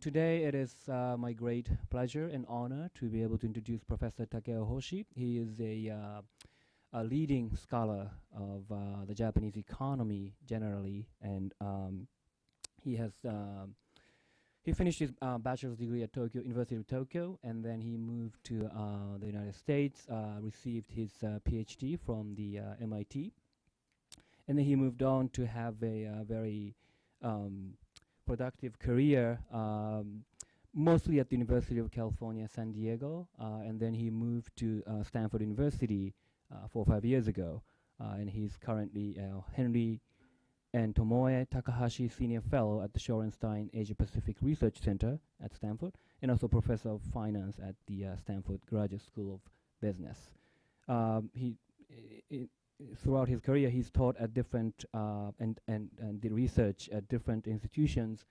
Today it is my great pleasure and honor to be able to introduce Professor Takeo Hoshi. He is a leading scholar of the Japanese economy generally, and he finished his bachelor's degree at Tokyo University of Tokyo, and then he moved to the United States, received his PhD from the MIT, and then he moved on to have a very productive career, mostly at the University of California, San Diego, and then he moved to Stanford University 4 or 5 years ago, and he's currently Henri and Tomoye Takahashi Senior Fellow at the Shorenstein Asia Pacific Research Center at Stanford, and also Professor of Finance at the Stanford Graduate School of Business. Throughout his career, he's taught at different and did research at different institutions,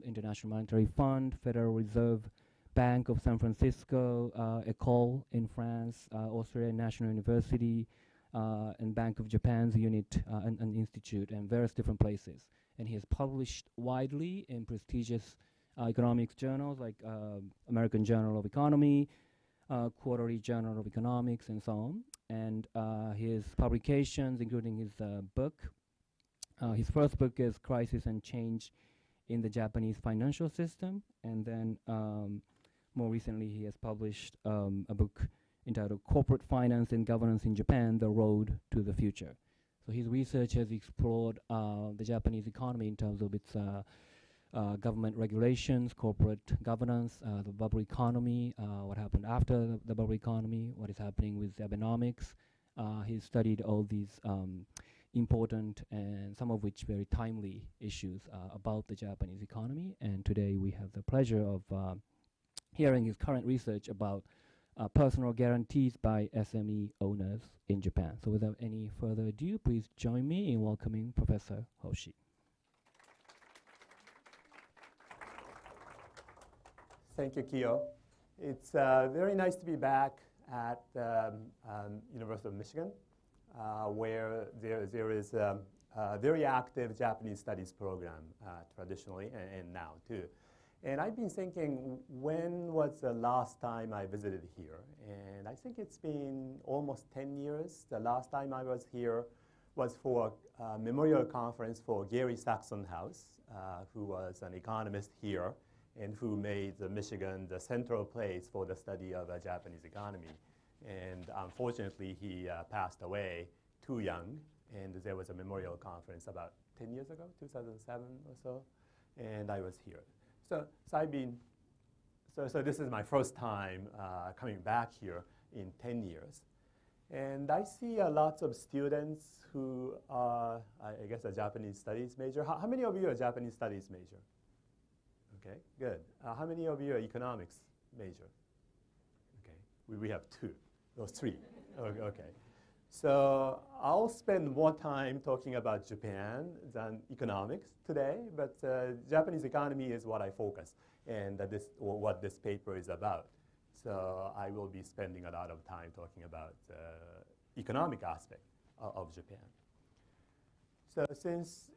International Monetary Fund, Federal Reserve Bank of San Francisco, École in France, Australian National University, and Bank of Japan's unit and institute, and various different places. And he has published widely in prestigious economics journals like American Journal of Economy, Quarterly Journal of Economics, and so on. And his publications, including his book, his first book is Crisis and Change in the Japanese Financial System, and then more recently he has published a book entitled Corporate Finance and Governance in Japan, The Road to the Future. So his research has explored the Japanese economy in terms of its government regulations, corporate governance, the bubble economy, what happened after the bubble economy, what is happening with Abenomics. He's studied all these important and some of which very timely issues about the Japanese economy. And today we have the pleasure of hearing his current research about personal guarantees by SME owners in Japan. So without any further ado, please join me in welcoming Professor Hoshi. Thank you, Kyo. It's very nice to be back at University of Michigan, where there is a very active Japanese studies program traditionally and now too. And I've been thinking, when was the last time I visited here? And I think it's been almost 10 years. The last time I was here was for a memorial conference for Gary Saxon House, who was an economist here and who made Michigan the central place for the study of the Japanese economy. And unfortunately, he passed away too young, and there was a memorial conference about 10 years ago, 2007 or so, and I was here. So this is my first time coming back here in 10 years. And I see lots of students who are, I guess, a Japanese studies major. How many of you are Japanese studies major? Okay, good. How many of you are economics major? Okay, we have three. Okay. So I'll spend more time talking about Japan than economics today, but Japanese economy is what I focus, and what this paper is about. So I will be spending a lot of time talking about the economic aspect of Japan. So since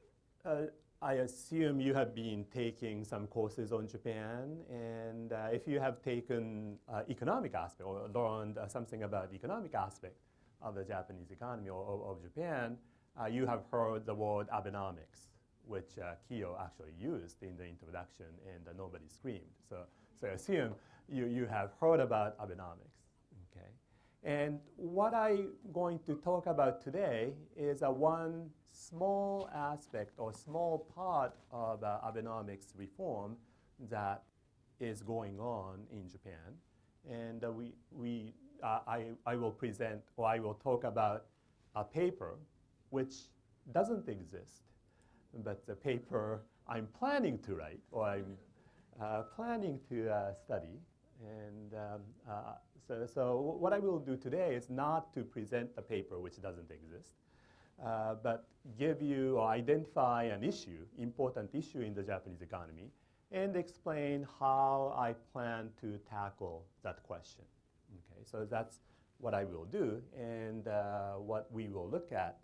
I assume you have been taking some courses on Japan, and if you have taken economic aspect or learned something about the economic aspect of the Japanese economy or of Japan, you have heard the word Abenomics, which Kyo actually used in the introduction, and nobody screamed. So I assume you have heard about Abenomics. Okay. And what I'm going to talk about today is one small aspect or small part of Abenomics reform that is going on in Japan. And I will present, or I will talk about a paper which doesn't exist, but the paper I'm planning to write, or I'm planning to study. And so what I will do today is not to present a paper which doesn't exist, but give you or identify an issue, important issue in the Japanese economy, and explain how I plan to tackle that question. Okay, so that's what I will do, and what we will look at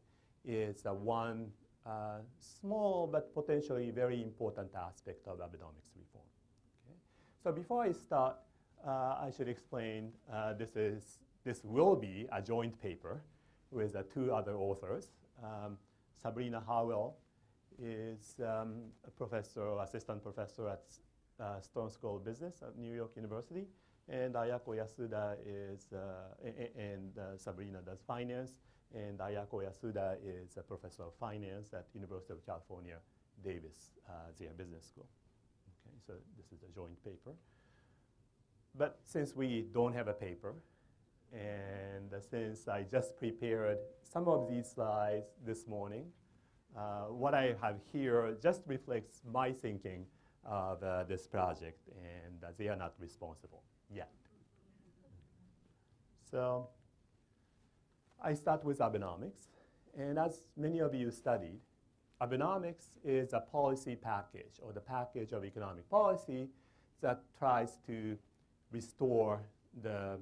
is one small but potentially very important aspect of Abenomics reform. So before I start, I should explain this will be a joint paper with two other authors. Sabrina Howell is a professor, assistant professor at Stone School of Business at New York University, and Ayako Yasuda is, Sabrina does finance, and Ayako Yasuda is a professor of finance at University of California, Davis, their business school. Okay, so this is a joint paper. But since we don't have a paper, and since I just prepared some of these slides this morning, what I have here just reflects my thinking of this project, and they are not responsible yet. So I start with Abenomics, and as many of you studied, Abenomics is a policy package, or the package of economic policy that tries to restore the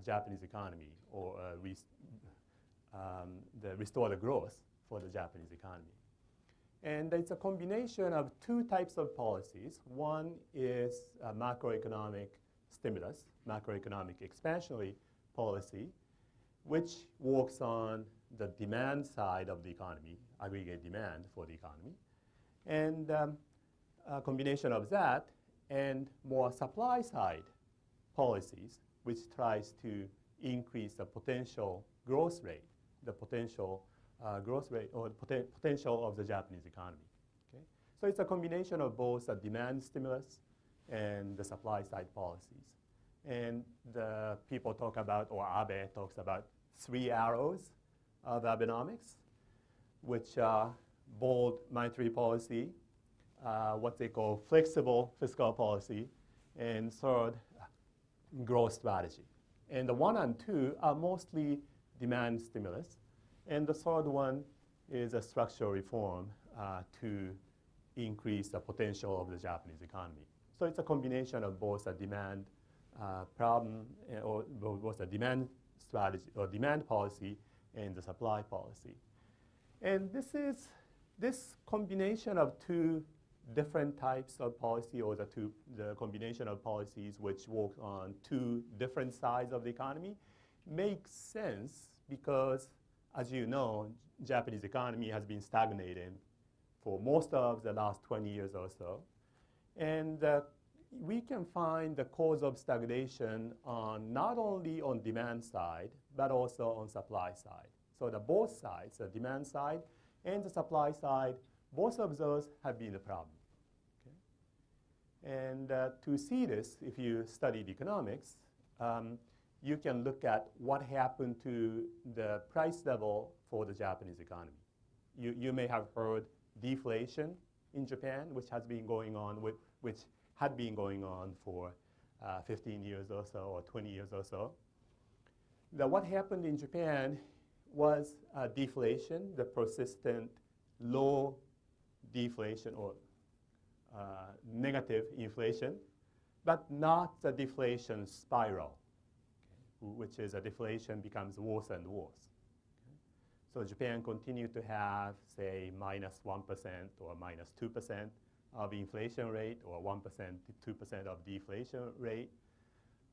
Japanese economy, or restore the growth for the Japanese economy. And it's a combination of two types of policies. One is a macroeconomic stimulus, macroeconomic expansionary policy, which works on the demand side of the economy, aggregate demand for the economy. And a combination of that and more supply side policies, which tries to increase the potential growth rate, the potential growth rate or potential of the Japanese economy. Okay? So it's a combination of both the demand stimulus and the supply side policies. And the people talk about, or Abe talks about, 3 arrows of Abenomics, which are bold monetary policy, what they call flexible fiscal policy, and third, growth strategy. And the 1 and 2 are mostly demand stimulus. And the third one is a structural reform to increase the potential of the Japanese economy. So it's a combination of both a demand problem, or both a demand strategy or demand policy and the supply policy. And this combination of two different types of policy, or the combination of policies which work on two different sides of the economy, makes sense because, as you know, Japanese economy has been stagnating for most of the last 20 years or so. And we can find the cause of stagnation on not only on demand side, but also on supply side. So the both sides, the demand side and the supply side, both of those have been a problem. Okay? And to see this, if you studied economics, you can look at what happened to the price level for the Japanese economy. You may have heard deflation in Japan, which had been going on for 15 years or so, or 20 years or so. What happened in Japan was deflation, the persistent low deflation, or negative inflation, but not the deflation spiral, which is a deflation becomes worse and worse. Okay? So Japan continued to have, say, minus 1% or minus 2% of inflation rate, or 1% to 2% of deflation rate,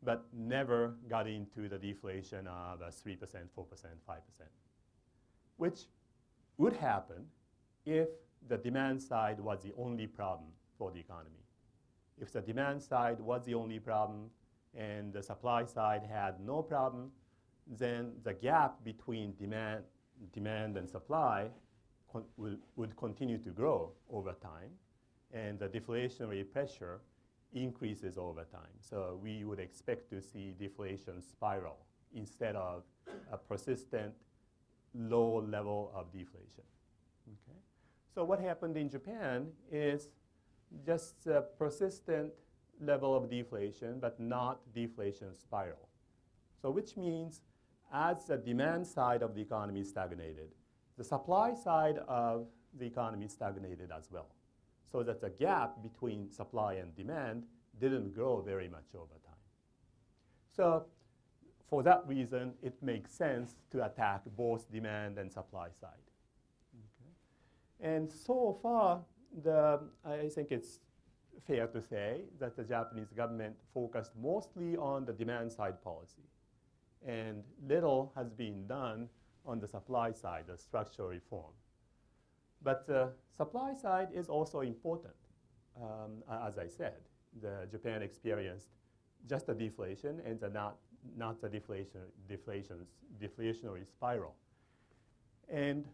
but never got into the deflation of 3%, 4%, 5%, which would happen if the demand side was the only problem for the economy. If the demand side was the only problem and the supply side had no problem, then the gap between demand and supply would continue to grow over time, and the deflationary pressure increases over time. So we would expect to see deflation spiral instead of a persistent low level of deflation. Okay? So what happened in Japan is just a persistent level of deflation, but not deflation spiral. So which means as the demand side of the economy stagnated, the supply side of the economy stagnated as well. So that the gap between supply and demand didn't grow very much over time. So for that reason, it makes sense to attack both demand and supply side. Okay? And so far, I think it's fair to say that the Japanese government focused mostly on the demand side policy. And little has been done on the supply side, the structural reform. But the supply side is also important. As I said, Japan experienced just a deflation and not the deflationary spiral. And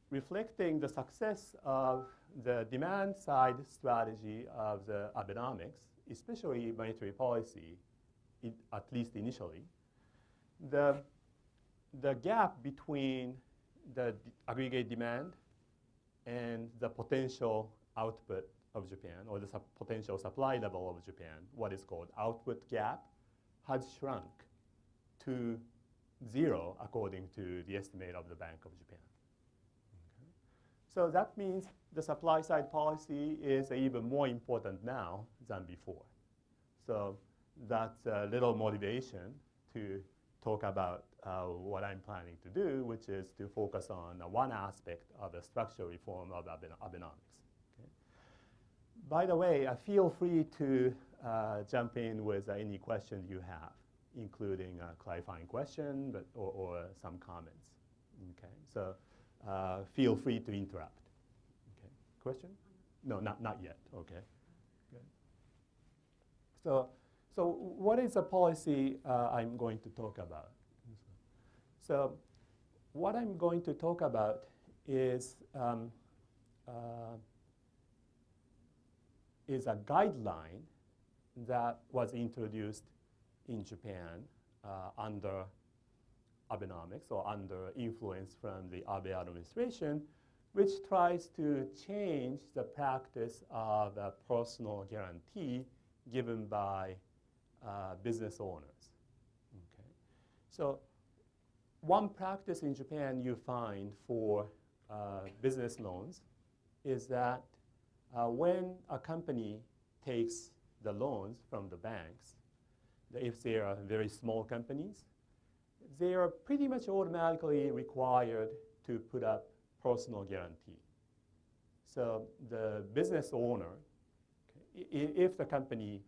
reflecting the success of the demand side strategy of the Abenomics, especially monetary policy, at least initially, the gap between the aggregate demand and the potential output of Japan, or the potential supply level of Japan, what is called output gap, has shrunk to 0 according to the estimate of the Bank of Japan. Okay. So that means the supply side policy is even more important now than before. So that's a little motivation to talk about what I'm planning to do, which is to focus on one aspect of the structural reform of Abenomics. Okay. By the way, feel free to jump in with any questions you have, including a clarifying question or some comments. Okay. So feel free to interrupt. Okay. Question? No, not yet. Okay. Good. So what is the policy I'm going to talk about? So what I'm going to talk about is a guideline that was introduced in Japan under Abenomics, or under influence from the Abe administration, which tries to change the practice of a personal guarantee given by business owners. Okay. So one practice in Japan you find for business loans is that when a company takes the loans from the banks, if they are very small companies, they are pretty much automatically required to put up personal guarantee. So the business owner, if the company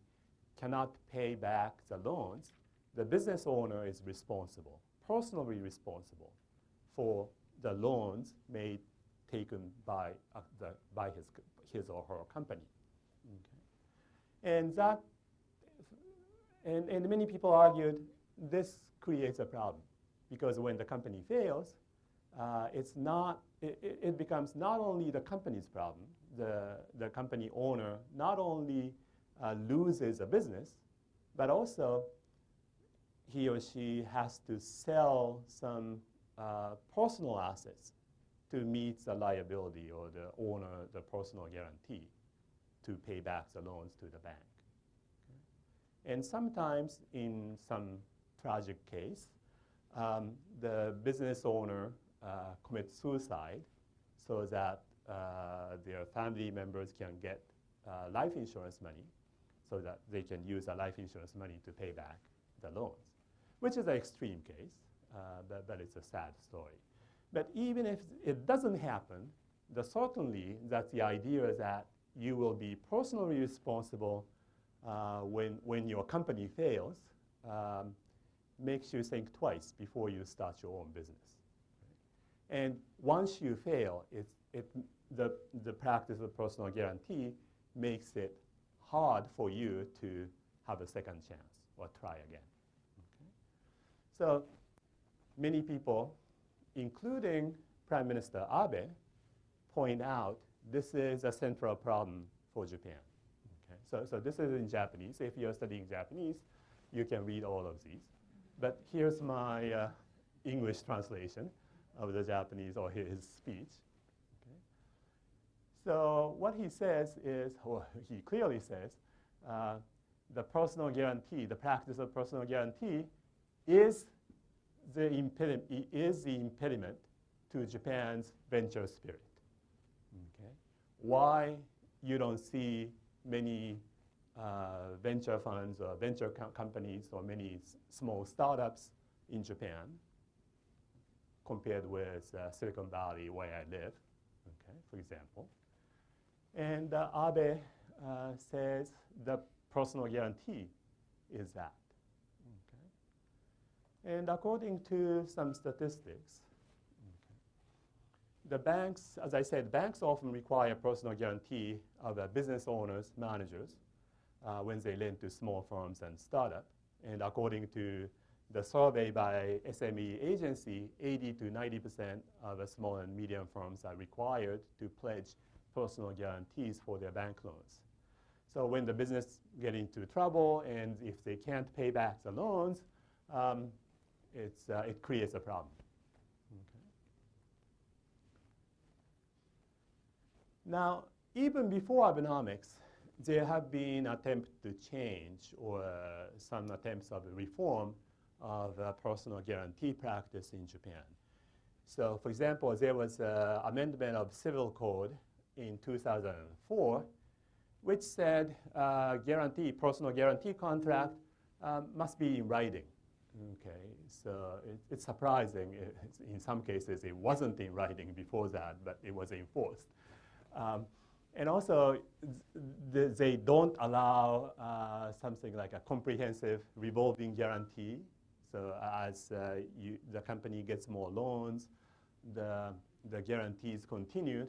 cannot pay back the loans, the business owner is responsible, personally responsible for the loans taken by his or her company. Okay. And many people argued this creates a problem, because when the company fails, it becomes not only the company's problem. The company owner not only loses a business, but also he or she has to sell some personal assets to meet the liability or the owner, the personal guarantee, to pay back the loans to the bank. Okay. And sometimes in some tragic case, the business owner commits suicide so that their family members can get life insurance money, so that they can use the life insurance money to pay back the loans, which is an extreme case, but it's a sad story. But even if it doesn't happen, certainly that the idea that you will be personally responsible when your company fails makes you think twice before you start your own business. Right? And once you fail, the practice of personal guarantee makes it hard for you to have a second chance or try again. Okay? So many people, including Prime Minister Abe, point out this is a central problem for Japan. Okay? So this is in Japanese. If you're studying Japanese, you can read all of these. But here's my English translation of the Japanese, or his speech. Okay? So what he says is, or he clearly says, the personal guarantee, the practice of personal guarantee is the impediment to Japan's venture spirit. Okay? Why you don't see many venture funds or venture companies or many small startups in Japan compared with Silicon Valley, where I live, okay, for example. And Abe says the personal guarantee is that. Okay. And according to some statistics, the banks, as I said, banks often require personal guarantee of business owners, managers, when they lend to small firms and startups. And according to the survey by SME agency, 80 to 90% of small and medium firms are required to pledge personal guarantees for their bank loans. So when the business get into trouble and if they can't pay back the loans, it creates a problem. Okay. Now, even before Abenomics, there have been attempts to change or some attempts of reform of personal guarantee practice in Japan. So, for example, there was an amendment of Civil Code in 2004, which said personal guarantee contract must be in writing. Okay, so it's surprising. In some cases, it wasn't in writing before that, but it was enforced. And also, they don't allow something like a comprehensive revolving guarantee. So as the company gets more loans, the guarantee is continued,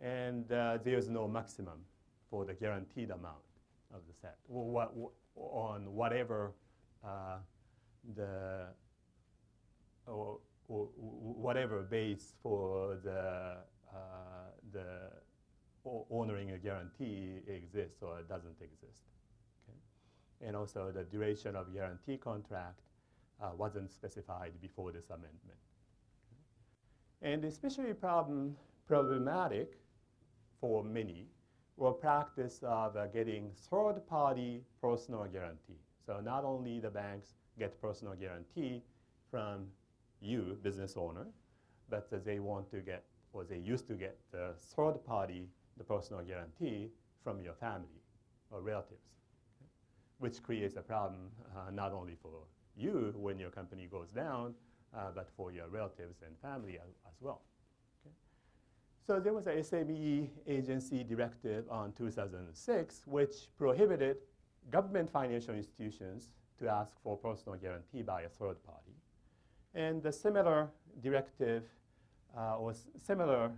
and there's no maximum for the guaranteed amount of the set, on whatever whatever base for the honoring a guarantee exists or doesn't exist. Okay? And also the duration of guarantee contract wasn't specified before this amendment. Okay? And especially problematic for many were practice of getting third-party personal guarantee. So not only the banks get personal guarantee from you, business owner, but they want to get, or they used to get the third-party the personal guarantee from your family or relatives, okay? Which creates a problem not only for you when your company goes down, but for your relatives and family as well. Okay? So there was a SME agency directive on 2006 which prohibited government financial institutions to ask for personal guarantee by a third party. And the similar directive or similar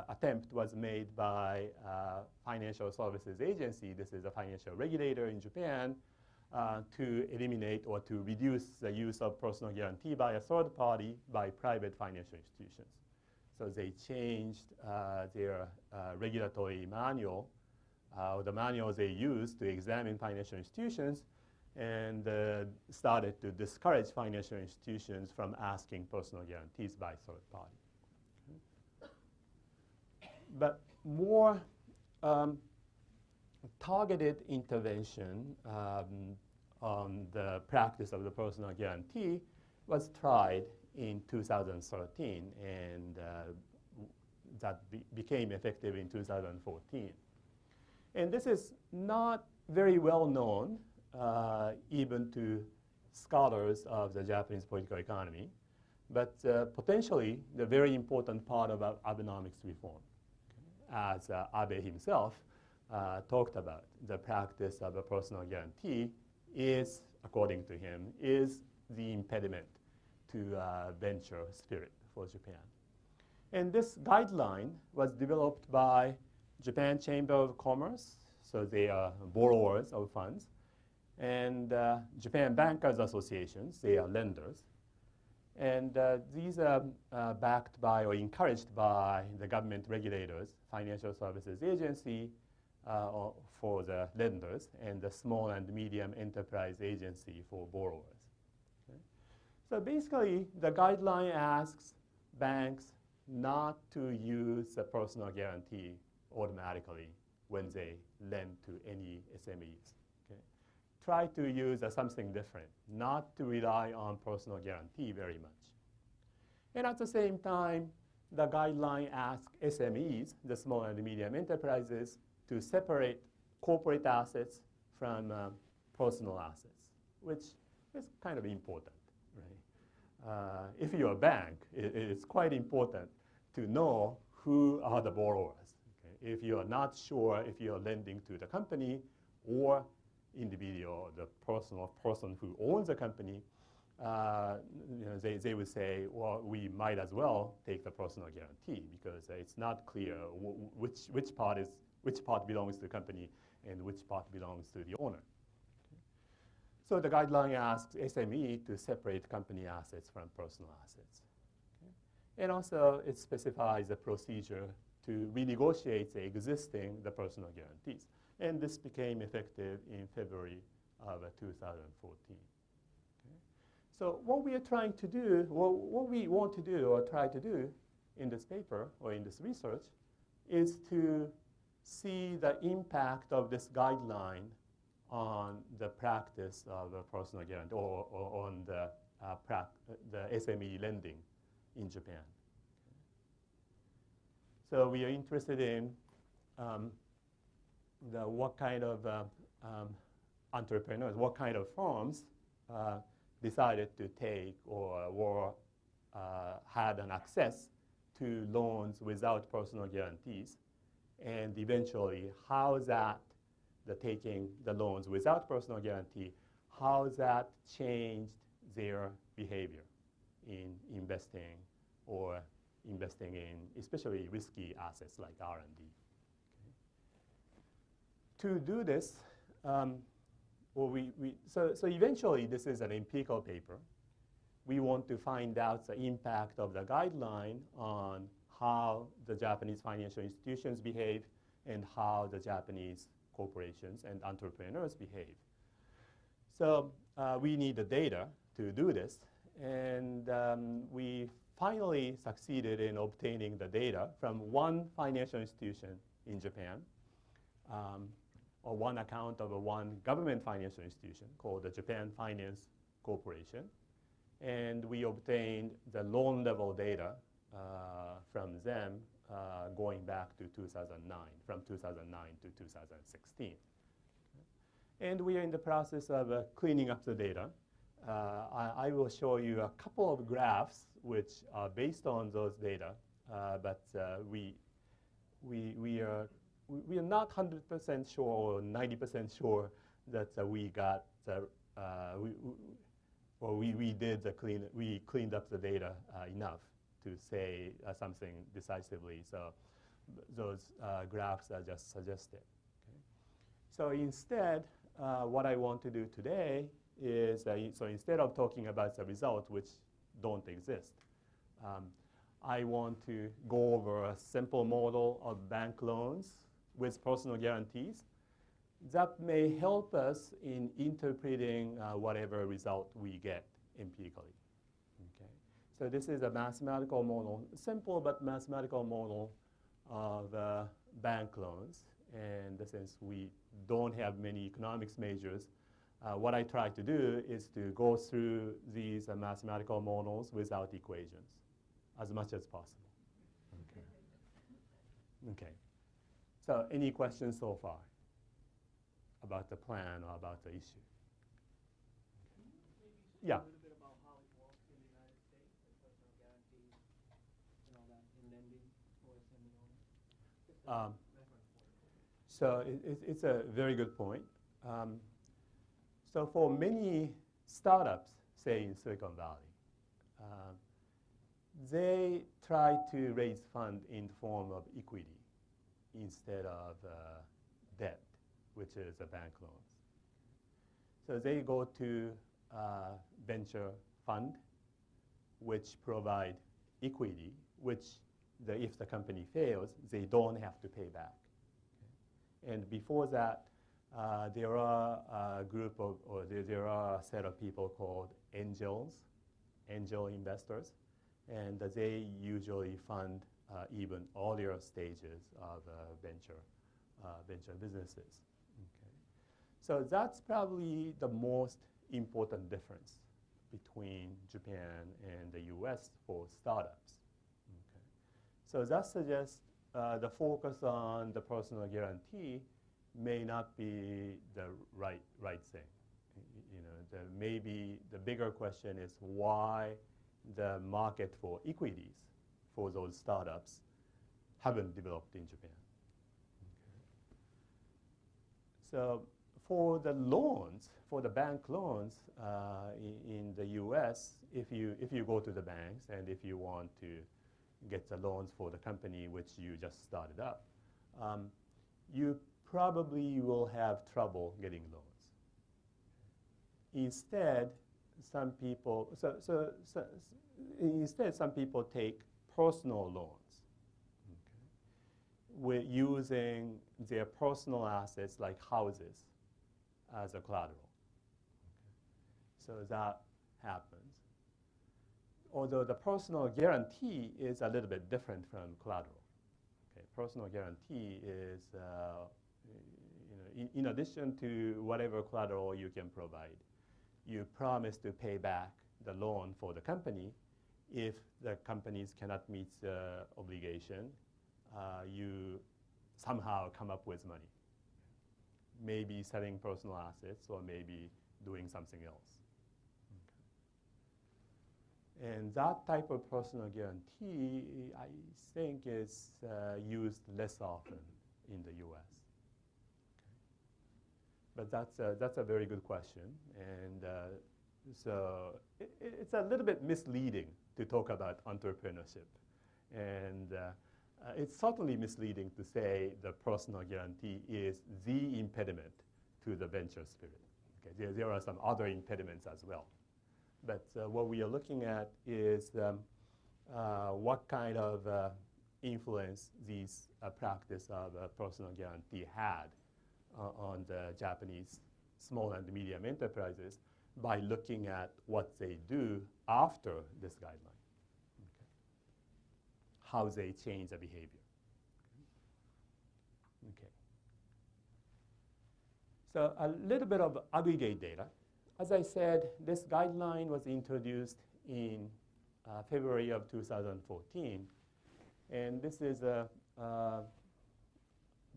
attempt was made by Financial Services Agency. This is a financial regulator in Japan to eliminate or to reduce the use of personal guarantee by a third party by private financial institutions. So they changed their regulatory manual, the manual they used to examine financial institutions, and started to discourage financial institutions from asking personal guarantees by third party. But more targeted intervention on the practice of the personal guarantee was tried in 2013, and that became effective in 2014. And this is not very well known even to scholars of the Japanese political economy, but potentially the very important part of Abenomics reform. As Abe himself talked about, the practice of a personal guarantee is, according to him, is the impediment to venture spirit for Japan. And this guideline was developed by Japan Chamber of Commerce, so they are borrowers of funds, and Japan Bankers Associations, they are lenders. And these are backed by or encouraged by the government regulators, Financial Services Agency for the lenders, and the Small and Medium Enterprise Agency for borrowers. Okay? So basically, the guideline asks banks not to use the personal guarantee automatically when they lend to any SMEs. Okay? Try to use something different, not to rely on personal guarantee very much. And at the same time, the guideline asks SMEs, the small and medium enterprises, to separate corporate assets from personal assets, which is kind of important, right? If you're a bank, it's quite important to know who are the borrowers. Okay? If you are not sure if you are lending to the company or individual, the person who owns the company, they would say, well, we might as well take the personal guarantee because it's not clear which part belongs to the company and which part belongs to the owner. So the guideline asks SME to separate company assets from personal assets. And also it specifies a procedure to renegotiate the personal guarantees. And this became effective in February of 2014. Okay. So what we are trying to do, what we want to do or try to do in this paper or in this research is to see the impact of this guideline on the practice of a personal guarantee or on the SME lending in Japan. So we are interested in what kind of entrepreneurs, what kind of firms decided to take or had an access to loans without personal guarantees, and eventually how that the taking the loans without personal guarantee, how that changed their behavior in investing or investing in especially risky assets like R&D. Okay. To do this, so eventually this is an empirical paper. We want to find out the impact of the guideline on how the Japanese financial institutions behave and how the Japanese corporations and entrepreneurs behave. So we need the data to do this, and we finally succeeded in obtaining the data from one financial institution in Japan, or one account of one government financial institution called the Japan Finance Corporation. And we obtained the loan level data from them going back to 2009, from 2009 to 2016. And we are in the process of cleaning up the data. I will show you a couple of graphs which are based on those data, but we are not 100% sure or 90% sure that we got we cleaned up the data enough to say something decisively. So those graphs are just suggested. Okay. So instead, what I want to do today is, so instead of talking about the results which don't exist, I want to go over a simple model of bank loans with personal guarantees that may help us in interpreting whatever result we get empirically. Okay. So this is a mathematical model, simple but mathematical model of bank loans. And since we don't have many economics majors, what I try to do is to go through these mathematical models without equations as much as possible. Okay. Okay. So any questions so far about the plan or about the issue? Can you maybe Yeah. say a little bit about how it works in the United States, the personal guarantees and all that in lending for SME owners? So it's a very good point. So for many startups, say in Silicon Valley, they try to raise funds in the form of equity instead of debt, which is a bank loans. So they go to venture fund, which provide equity, which if the company fails, they don't have to pay back. Okay. And before that, there are a group of, or there are a set of people called angel investors, and they usually fund even earlier stages of venture businesses. Okay. So that's probably the most important difference between Japan and the US for startups. Okay. So that suggests the focus on the personal guarantee may not be the right thing. You know, maybe the bigger question is why the market for equities for those startups haven't developed in Japan. So for the loans, for the bank loans in the US, if you go to the banks and if you want to get the loans for the company which you just started up, you probably will have trouble getting loans. Instead, some people take personal loans, with using their personal assets like houses as a collateral. So that happens. Although the personal guarantee is a little bit different from collateral. Okay, personal guarantee is, in addition to whatever collateral you can provide, you promise to pay back the loan for the company. If the companies cannot meet the obligation, you somehow come up with money. Maybe selling personal assets or maybe doing something else. Okay. And that type of personal guarantee, I think, is used less often in the US. But that's a very good question. And so it's a little bit misleading to talk about entrepreneurship. And it's certainly misleading to say the personal guarantee is the impediment to the venture spirit. Okay, there are some other impediments as well. But what we are looking at is what kind of influence these practice of personal guarantee had on the Japanese small and medium enterprises by looking at what they do after this guideline. Okay. How they change the behavior. Okay. So a little bit of aggregate data. As I said, this guideline was introduced in February of 2014. And this is a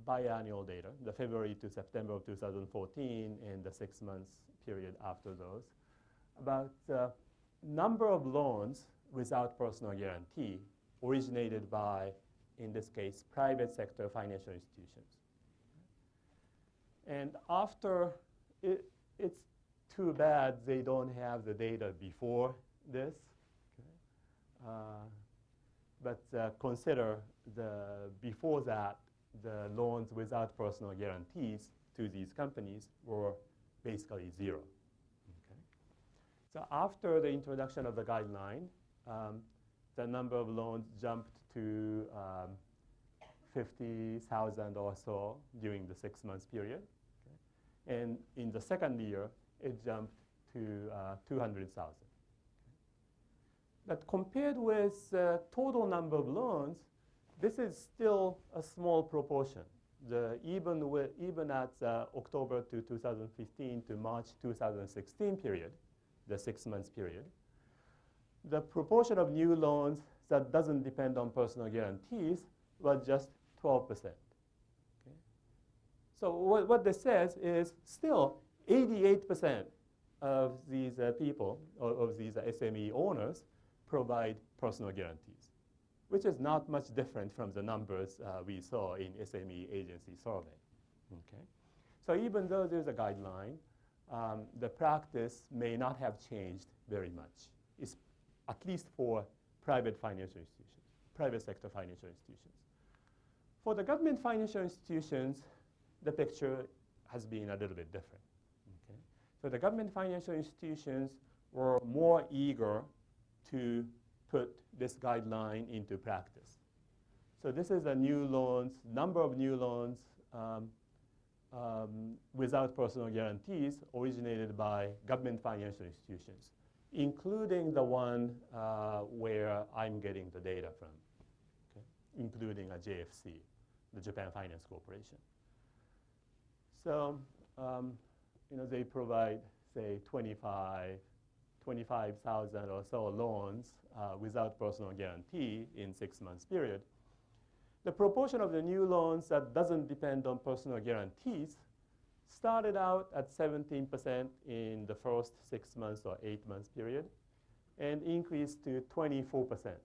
biannual data, the February to September of 2014 and the 6 months period after those, about the number of loans without personal guarantee originated by, in this case, private sector financial institutions. And after, it's too bad they don't have the data before this. Okay. But consider before that, the loans without personal guarantees to these companies were basically zero. Okay. So after the introduction of the guideline, the number of loans jumped to 50,000 or so during the 6 months period. Okay. And in the second year, it jumped to 200,000. Okay. But compared with the total number of loans, this is still a small proportion. Even at October to 2015 to March 2016 period, the 6 months period, the proportion of new loans that doesn't depend on personal guarantees was just 12%. Okay? So what this says is still 88% of these people, of these SME owners, provide personal guarantees, which is not much different from the numbers we saw in SME agency survey. Okay? So even though there's a guideline, the practice may not have changed very much, at least for private financial institutions, private sector financial institutions. For the government financial institutions, the picture has been a little bit different. Okay? So the government financial institutions were more eager to put this guideline into practice. So this is a new loans, number of new loans without personal guarantees originated by government financial institutions, including the one where I'm getting the data from, okay? Including a JFC, the Japan Finance Corporation. So they provide, say, 25,000 or so loans without personal guarantee in 6 months period. The proportion of the new loans that doesn't depend on personal guarantees started out at 17% in the first 6 months or 8 months period and increased to 24%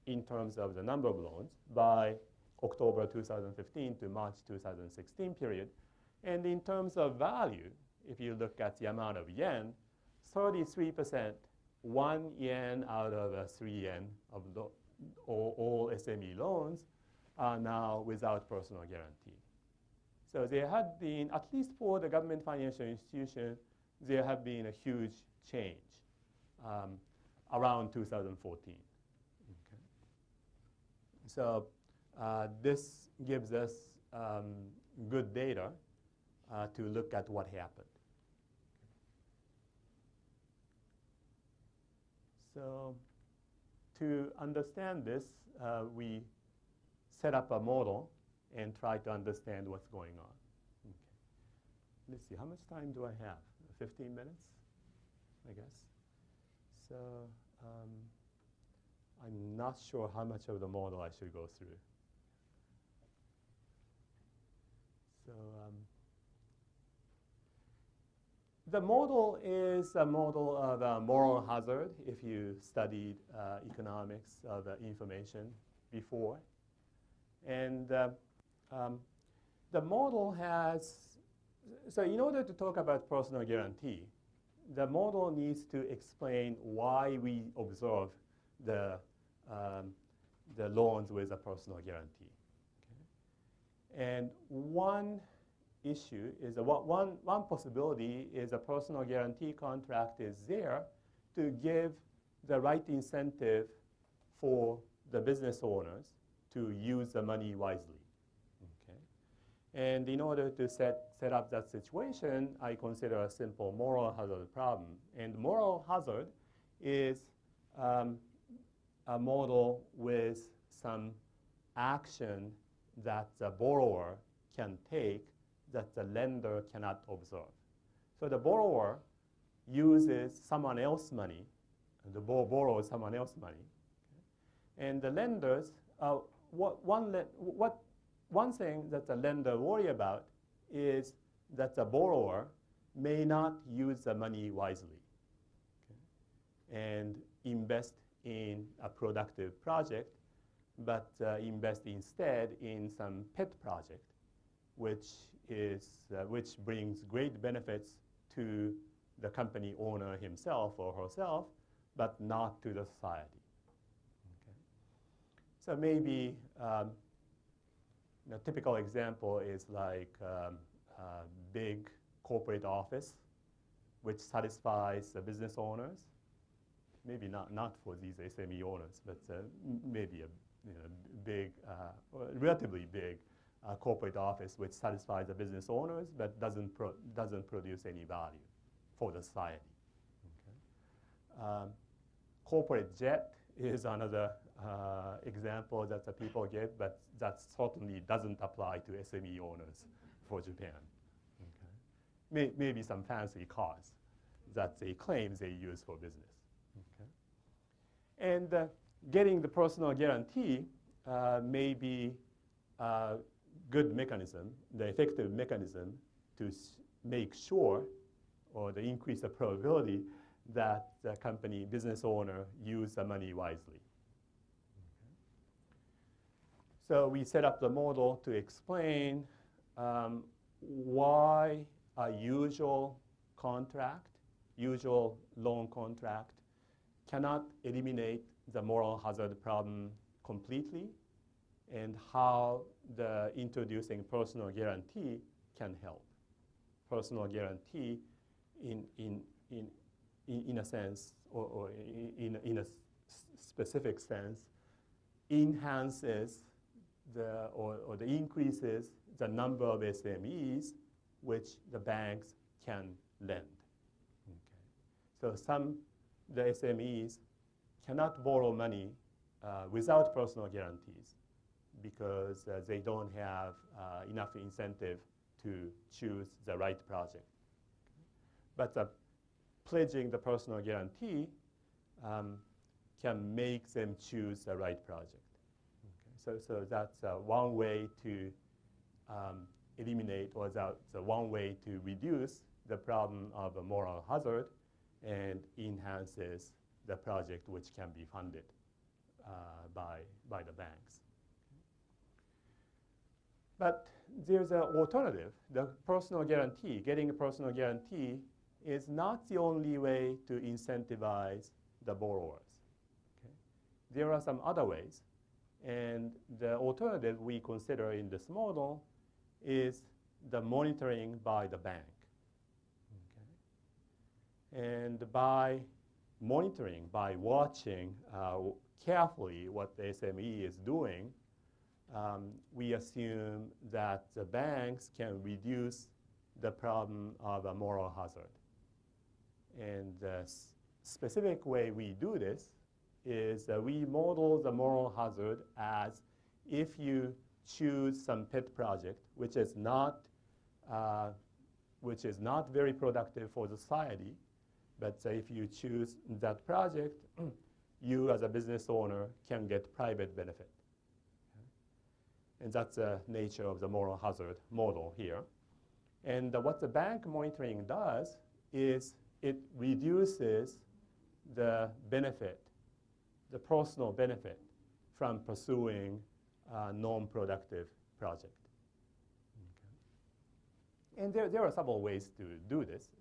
in terms of the number of loans by October 2015 to March 2016 period. And in terms of value, if you look at the amount of yen, 33%, 1 yen out of 3 yen of all SME loans are now without personal guarantee. So there had been, at least for the government financial institution, there have been a huge change around 2014. Okay. So this gives us good data to look at what happened. So to understand this, we set up a model and try to understand what's going on. Okay. Let's see, how much time do I have? 15 minutes, I guess. So I'm not sure how much of the model I should go through. So the model is a model of moral hazard if you studied economics of information before. And the model has, so in order to talk about personal guarantee, the model needs to explain why we observe the loans with a personal guarantee. Okay? And one issue is, one possibility is a personal guarantee contract is there to give the right incentive for the business owners to use the money wisely. Okay? And in order to set up that situation, I consider a simple moral hazard problem. And moral hazard is a model with some action that the borrower can take that the lender cannot observe. So the borrower uses someone else's money, the borrows someone else's money, okay? And the lenders, one thing that the lender worry about is that the borrower may not use the money wisely, okay? And invest in a productive project, but invest instead in some pet project, which brings great benefits to the company owner himself or herself, but not to the society. Okay. So maybe a typical example is like a big corporate office which satisfies the business owners. Maybe not for these SME owners, but maybe a big, relatively big corporate office which satisfies the business owners but doesn't produce any value for the society. Okay. Corporate jet is another example that the people give, but that certainly doesn't apply to SME owners for Japan. Okay. Maybe some fancy cars that they claim they use for business. Okay. And getting the personal guarantee may be a good mechanism, the effective mechanism to make sure or to increase the probability that the company business owner use the money wisely. Okay. So we set up the model to explain why a usual loan contract cannot eliminate the moral hazard problem completely, and how the introducing personal guarantee can help. Personal guarantee in a sense, or in a specific sense, enhances or increases the number of SMEs which the banks can lend. Okay. So the SMEs cannot borrow money without personal guarantees because they don't have enough incentive to choose the right project. But pledging the personal guarantee can make them choose the right project. Okay. So that's one way to eliminate, or that's one way to reduce the problem of a moral hazard and enhances the project which can be funded by the banks. But there's an alternative. The personal guarantee, getting a personal guarantee is not the only way to incentivize the borrowers. Okay? There are some other ways. And the alternative we consider in this model is the monitoring by the bank. Okay? And by monitoring, by watching carefully what the SME is doing, we assume that the banks can reduce the problem of a moral hazard. And the specific way we do this is we model the moral hazard as if you choose some pet project, which is not very productive for society, but if you choose that project, you as a business owner can get private benefit. And that's the nature of the moral hazard model here. And what the bank monitoring does is it reduces the benefit, the personal benefit from pursuing a non-productive project. Okay. And there are several ways to do this.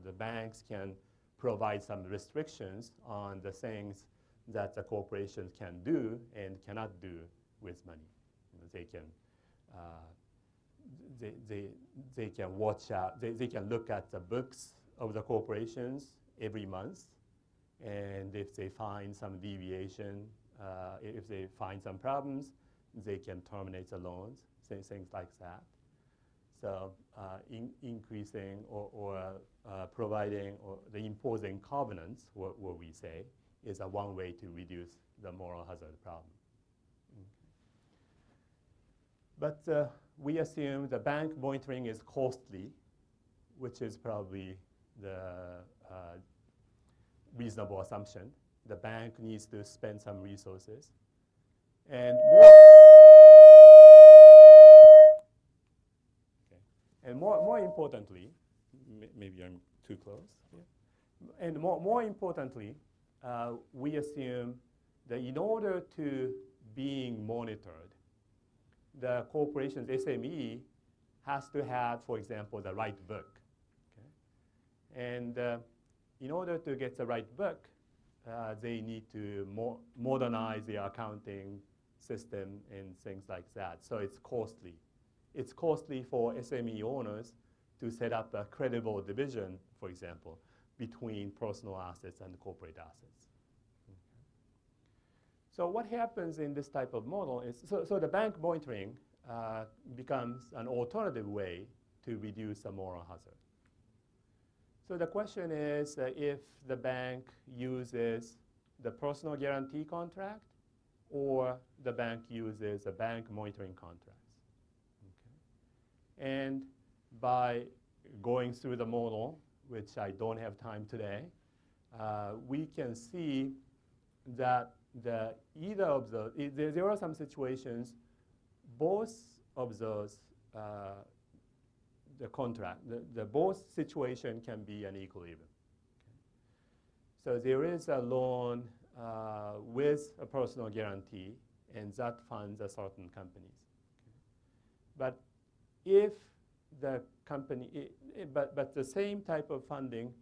The banks can provide some restrictions on the things that the corporations can do and cannot do with money. They can watch out. They can look at the books of the corporations every month, and if they find some deviation, if they find some problems, they can terminate the loans, things like that. So increasing or providing or the imposing covenants, what we say, is one way to reduce the moral hazard problem. But we assume the bank monitoring is costly, which is probably the reasonable assumption. The bank needs to spend some resources. And more importantly, maybe I'm too close here. And more importantly, we assume that in order to being monitored, the corporation's SME has to have, for example, the right book. Okay? And in order to get the right book, they need to modernize their accounting system and things like that. So it's costly. It's costly for SME owners to set up a credible division, for example, between personal assets and corporate assets. So what happens in this type of model is, so the bank monitoring becomes an alternative way to reduce the moral hazard. So the question is if the bank uses the personal guarantee contract or the bank uses a bank monitoring contracts. Okay. And by going through the model, which I don't have time today, we can see that either of those, there are some situations, both of those, the contract, the both situation can be an equilibrium. Okay. So there is a loan with a personal guarantee, and that funds a certain companies. Okay. But if the company, but the same type of funding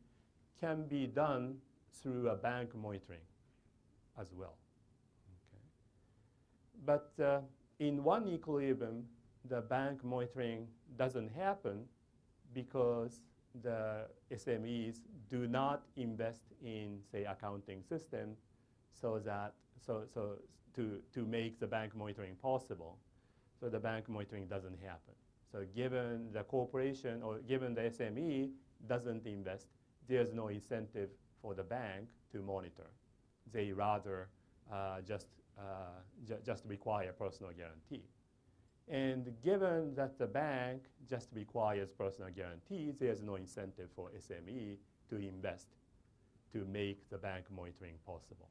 can be done through a bank monitoring as well. Okay. But in one equilibrium, the bank monitoring doesn't happen because the SMEs do not invest in, say, accounting system to make the bank monitoring possible. So the bank monitoring doesn't happen. So given the corporation or given the SME doesn't invest, there's no incentive for the bank to monitor. They rather just require personal guarantee. And given that the bank just requires personal guarantee, there's no incentive for SME to invest to make the bank monitoring possible.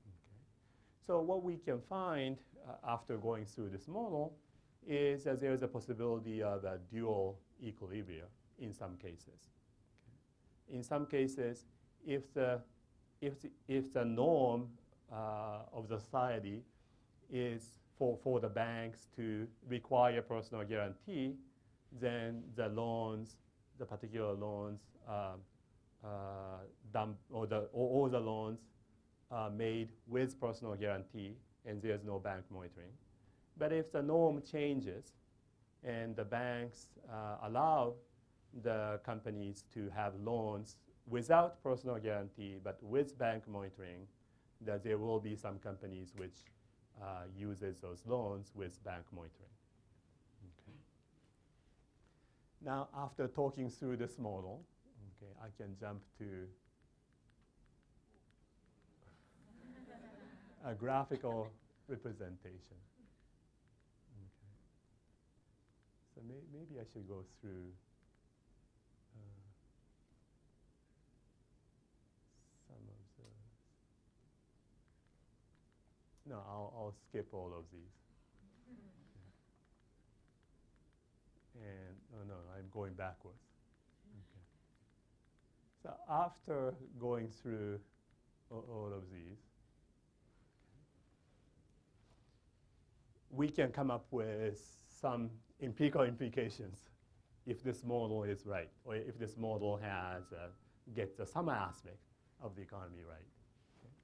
Okay. So what we can find after going through this model is that there's a possibility of a dual equilibrium in some cases. Okay. In some cases, if the norm of the society is for the banks to require personal guarantee, then the loans, the particular loans, all the loans are made with personal guarantee, and there's no bank monitoring. But if the norm changes and the banks allow the companies to have loans without personal guarantee but with bank monitoring, that there will be some companies which uses those loans with bank monitoring. Okay. Now, after talking through this model, okay, I can jump to a graphical representation. Okay. So maybe I should go through some of the. No, I'll skip all of these. Okay. And oh no, I'm going backwards. Okay. So after going through all of these, we can come up with some empirical implications if this model is right, or if this model has gets some aspect of the economy right. Okay.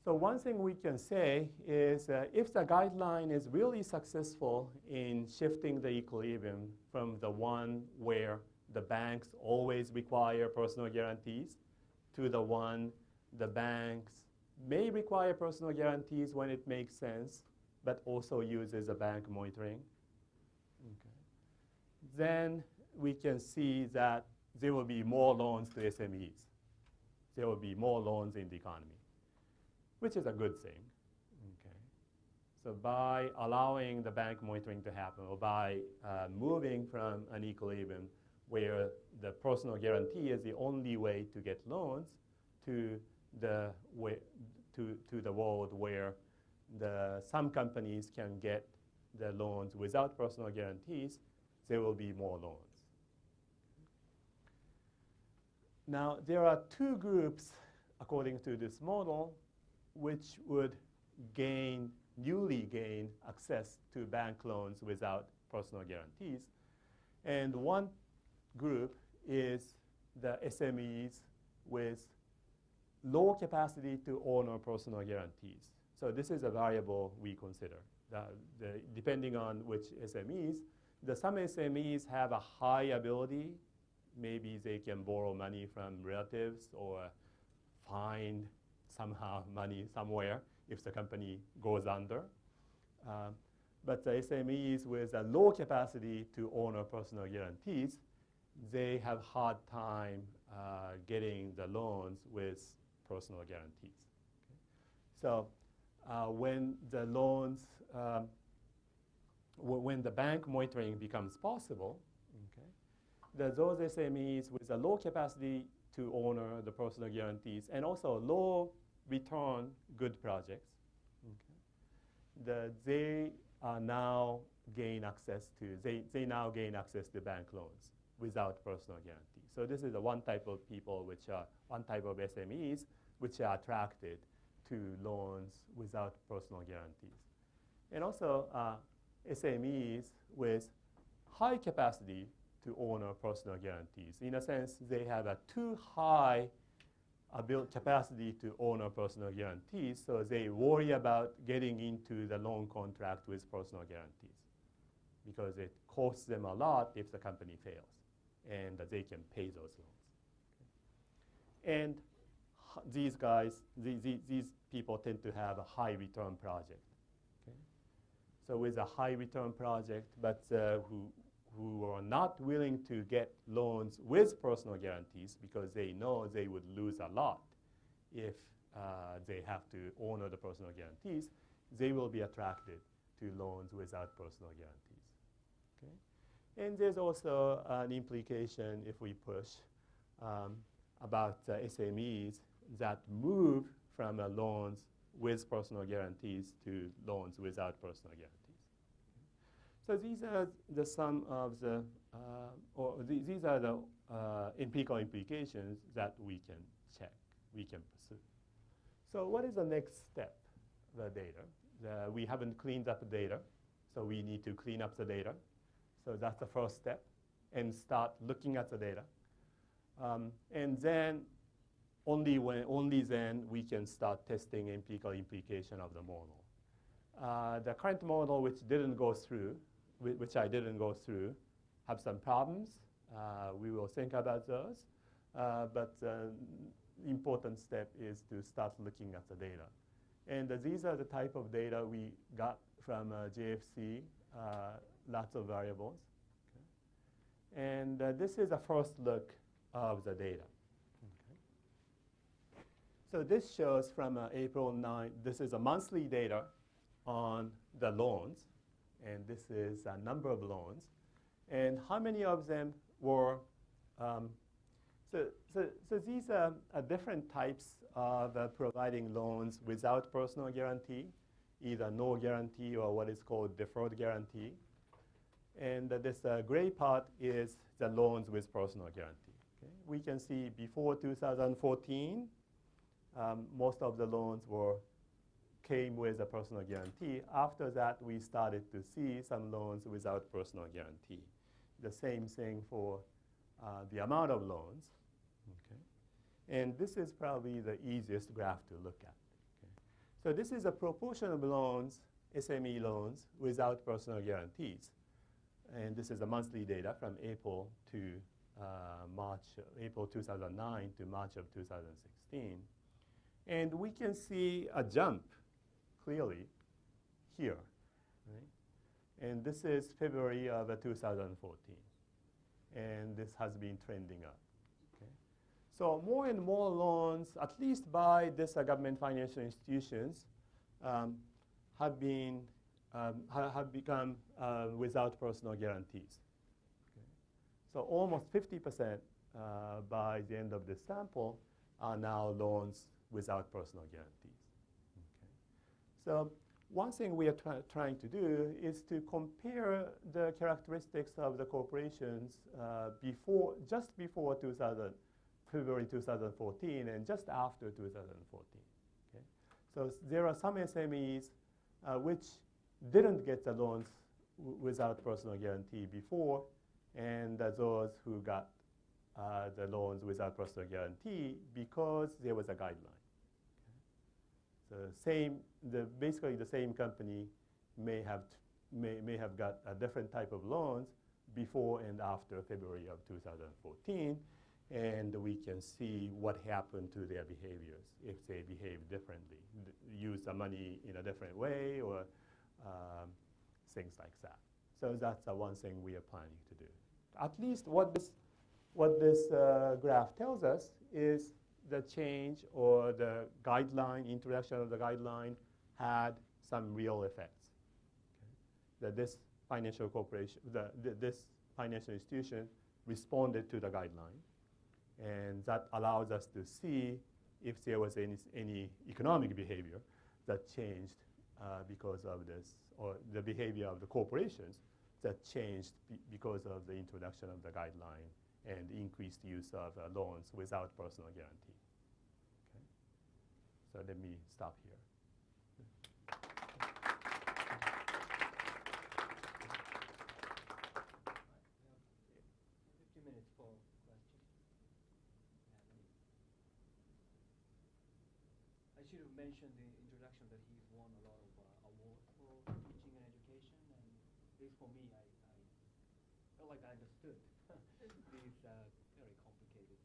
So one thing we can say is if the guideline is really successful in shifting the equilibrium from the one where the banks always require personal guarantees to the one the banks may require personal guarantees when it makes sense, but also uses a bank monitoring, okay, then we can see that there will be more loans to SMEs. There will be more loans in the economy, which is a good thing. Okay. So by allowing the bank monitoring to happen, or by moving from an equilibrium where the personal guarantee is the only way to get loans to the world where some companies can get the loans without personal guarantees, there will be more loans. Now, there are two groups, according to this model, which would newly gain access to bank loans without personal guarantees. And one group is the SMEs with low capacity to honor personal guarantees. So this is a variable we consider. Depending on which SMEs, some SMEs have a high ability. Maybe they can borrow money from relatives or find somehow money somewhere if the company goes under. But the SMEs with a low capacity to honor personal guarantees, they have hard time getting the loans with personal guarantees. Okay. So when the loans, when the bank monitoring becomes possible, okay, those SMEs with a low capacity to honor the personal guarantees and also low return good projects, okay, they now gain access to bank loans without personal guarantee. So this is one type of people, one type of SMEs which are attracted to loans without personal guarantees. And also SMEs with high capacity to honor personal guarantees. In a sense, they have a too high capacity to honor personal guarantees, so they worry about getting into the loan contract with personal guarantees because it costs them a lot if the company fails, and they can pay those loans. Okay. And these guys, these people tend to have a high return project. Okay. So with a high return project, but who are not willing to get loans with personal guarantees because they know they would lose a lot if they have to honor the personal guarantees, they will be attracted to loans without personal guarantees. Okay? And there's also an implication, if we push, about SMEs that move from loans with personal guarantees to loans without personal guarantees. So these are the sum of these are the empirical implications that we can check, we can pursue. So what is the next step, the data? we haven't cleaned up the data, so we need to clean up the data. So that's the first step, and start looking at the data. And then only then we can start testing empirical implication of the model. The current model, which didn't go through, which I didn't go through, have some problems. We will think about those. But the important step is to start looking at the data. And these are the type of data we got from JFC, lots of variables. Okay. And this is a first look of the data. Okay. So this shows from April 9, this is a monthly data on the loans. And this is a number of loans. And how many of them were, so these are different types of providing loans without personal guarantee, either no guarantee or what is called deferred guarantee. And this gray part is the loans with personal guarantee. Okay? We can see before 2014, most of the loans came with a personal guarantee. After that, we started to see some loans without personal guarantee. The same thing for the amount of loans. Okay. And this is probably the easiest graph to look at. Okay. So this is a proportion of loans, SME loans, without personal guarantees. And this is the monthly data from April to April 2009 to March of 2016. And we can see a jump clearly here. Right? And this is February of 2014. And this has been trending up. Okay? So more and more loans, at least by this government financial institutions, have become without personal guarantees. Okay? So almost 50% by the end of this sample are now loans without personal guarantees. Okay? So one thing we are trying to do is to compare the characteristics of the corporations just before February 2014 and just after 2014. Okay? So there are some SMEs which didn't get the loans without personal guarantee before, and those who got the loans without personal guarantee because there was a guideline. So basically the same company may have got a different type of loans before and after February of 2014, and we can see what happened to their behaviors if they behave differently, use the money in a different way, or things like that. So that's one thing we are planning to do. At least what this graph tells us is the change or the guideline, introduction of the guideline had some real effects. Okay? That this financial corporation, this financial institution responded to the guideline, and that allows us to see if there was any economic behavior that changed because of this, or the behavior of the corporations that changed because of the introduction of the guideline and increased use of loans without personal guarantee. Okay? So let me stop here. 50 minutes for questions. I should have mentioned in the introduction that he's won a lot of awards for teaching and education, and at least for me, I felt like I understood these very complicated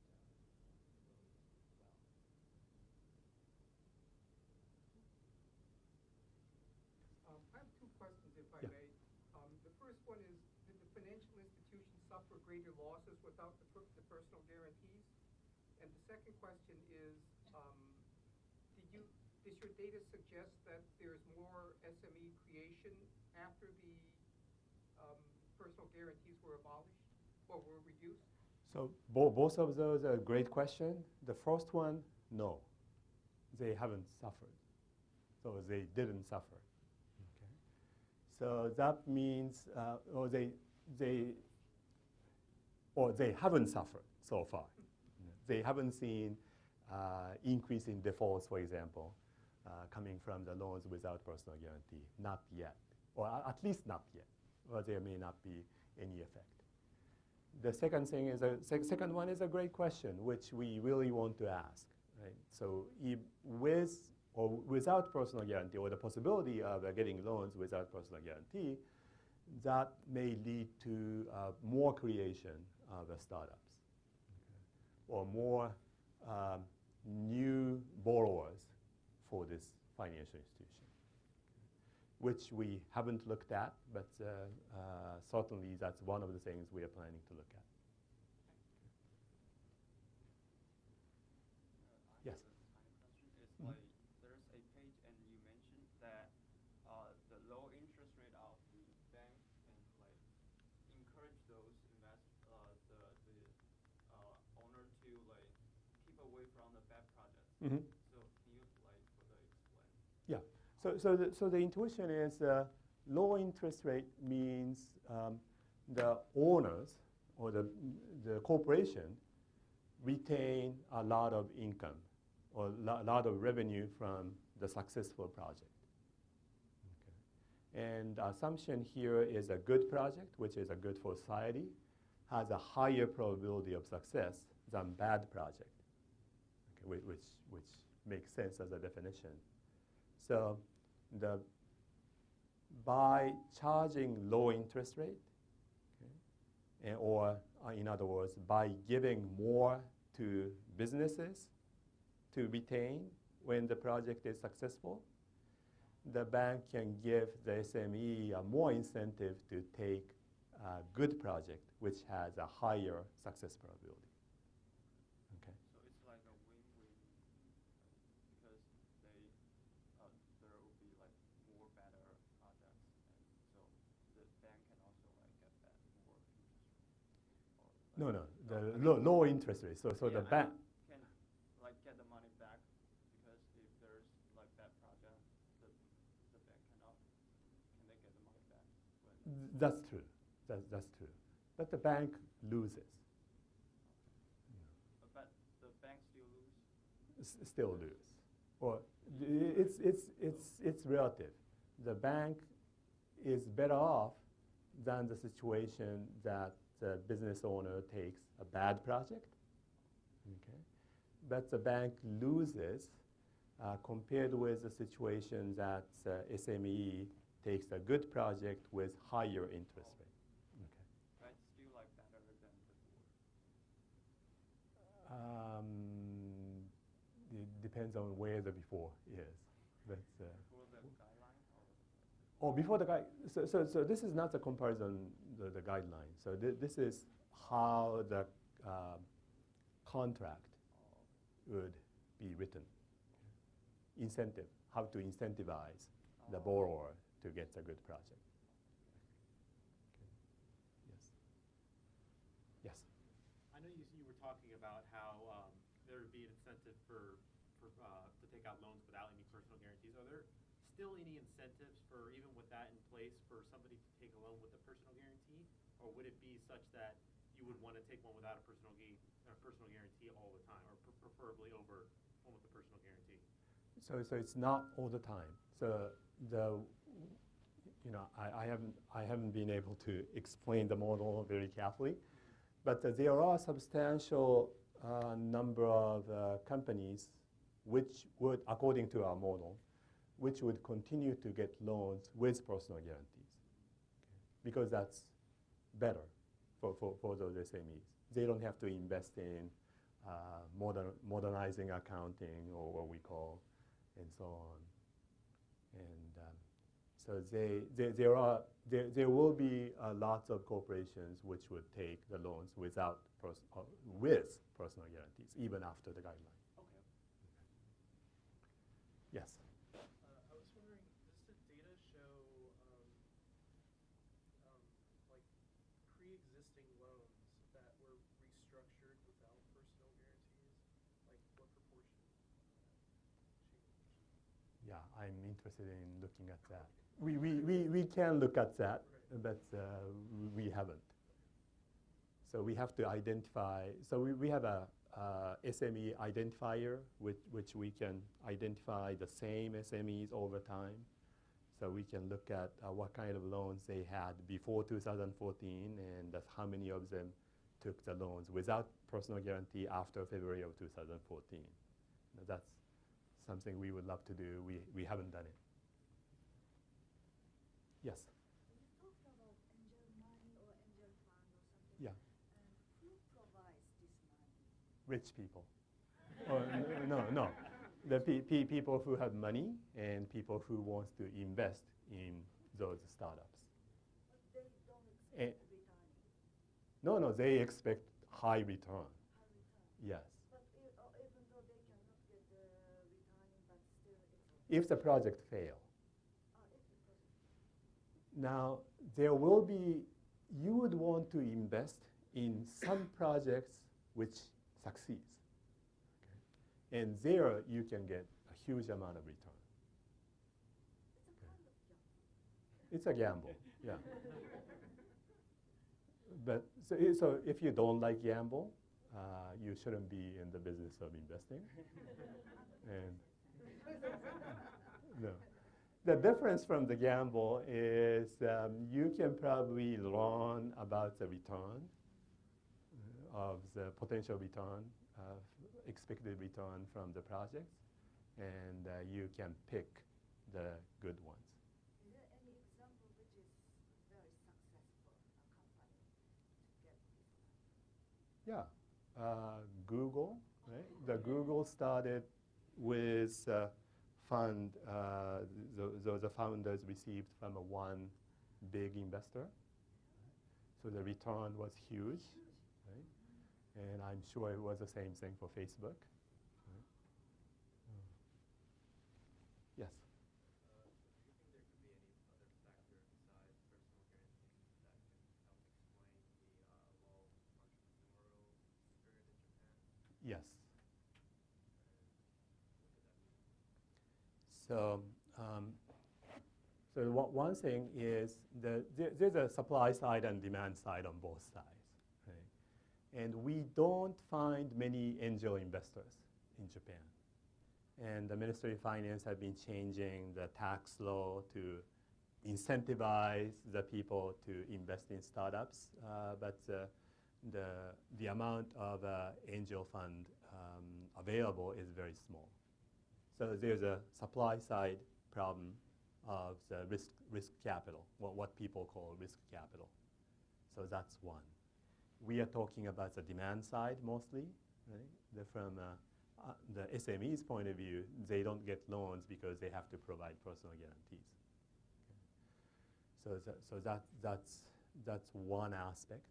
I have two questions, if I may. The first one is, did the financial institutions suffer greater losses without the personal guarantees? And the second question is, does your data suggest that there's more SME creation after the personal guarantees were abolished or were reduced? So both of those are a great question. The first one, no. They haven't suffered. So they didn't suffer. Okay. So that means, or they haven't suffered so far. They haven't seen increase in defaults, for example, coming from the loans without personal guarantee. Not yet, or at least not yet, or there may not be any effect. The second thing is second one is a great question, which we really want to ask. Right? So with or without personal guarantee, or the possibility of getting loans without personal guarantee, that may lead to more creation of startups, or more new borrowers for this financial institution, which we haven't looked at, but certainly that's one of the things we are planning to look at. Yes? It's like there's a page and you mentioned that the low interest rate of the bank can like encourage those owner to like keep away from the bad projects. Mm-hmm. So can you like further explain? Yeah. So the intuition is low interest rate means the owners or the corporation retain a lot of income or a lot of revenue from the successful project. Okay. And the assumption here is a good project, which is a good for society, has a higher probability of success than bad project, okay, which makes sense as a definition. So by charging low interest rate, okay, or in other words, by giving more to businesses to retain when the project is successful, the bank can give the SME more incentive to take a good project which has a higher success probability. Okay. So it's like a win-win because there will be like more better projects, and so the bank can also like get that more interest rate. No, low interest rate. So yeah, the bank. Can like get the money back because if there's like that project, the bank cannot. Can they get the money back? That's true. That's true. But the bank loses. But the bank still lose. Still lose. Or it's relative. The bank is better off than the situation that the business owner takes a bad project. Okay, but the bank loses compared with the situation that SME takes a good project with higher interest rate. But it's still like better than before. It depends on where the before is. But, Before the guideline oh, before the guide. So this is not the comparison, the guideline. So this is how the contract would be written. Incentive, how to incentivize the borrower to get a good project. Okay. Yes. Yes. I know you were talking about how there would be an incentive to take out loans without any personal guarantees. Are there still any incentives for, even with that in place, for somebody to take a loan with a personal guarantee? Or would it be such that you would want to take one without a personal guarantee all the time, or preferably over one with a personal guarantee? So it's not all the time. So I haven't been able to explain the model very carefully, but there are substantial number of companies which would, according to our model, which would continue to get loans with personal guarantees, okay, because that's better for those SMEs. They don't have to invest in modernizing accounting, or what we call, and so on. And so there will be lots of corporations which would take the loans with personal guarantees, even after the guideline. Okay. Yes. I was wondering, does the data show like pre-existing loans that were restructured without personal guarantees? Like what proportion changed? Yeah, I'm interested in looking at that. We can look at that, but we haven't. So we have to identify. So we have a SME Identifier, which we can identify the same SMEs over time. So we can look at what kind of loans they had before 2014 and how many of them took the loans without personal guarantee after February of 2014. That's something we would love to do. We haven't done it. Yes? You talked about angel money or angel fund or something. Yeah. Who provides this money? Rich people. Oh, no. The people who have money and people who want to invest in those startups. But they don't expect returning. No, they expect high return. High return. Yes. But even though they cannot get the returning, but still it's If the project fails. if the project. Now, there will be, you would want to invest in some projects which succeeds. Okay? And there you can get a huge amount of return. It's a kind of It's gamble. a gamble, yeah. But so if you don't like gamble, you shouldn't be in the business of investing. And no. The difference from the gamble is you can probably learn about the return of the potential return, expected return from the projects, and you can pick the good ones. Is there any example which is very successful, a company to get this money? Yeah, Google, right? The Google started with fund, the founders received from one big investor. So the return was huge, right? And I'm sure it was the same thing for Facebook. Right? Yes? Do you think there could be any other factor besides personal guarantees that can help explain the low entrepreneurial spirit in Japan? Yes. What could that mean? So one thing is there's a supply side and demand side on both sides, right? And we don't find many angel investors in Japan. And the Ministry of Finance have been changing the tax law to incentivize the people to invest in startups, but the amount of angel fund available is very small. So there's a supply side problem of the risk capital, what people call risk capital. So that's one. We are talking about the demand side mostly, right? From the SME's point of view, they don't get loans because they have to provide personal guarantees. Okay. So that's one aspect.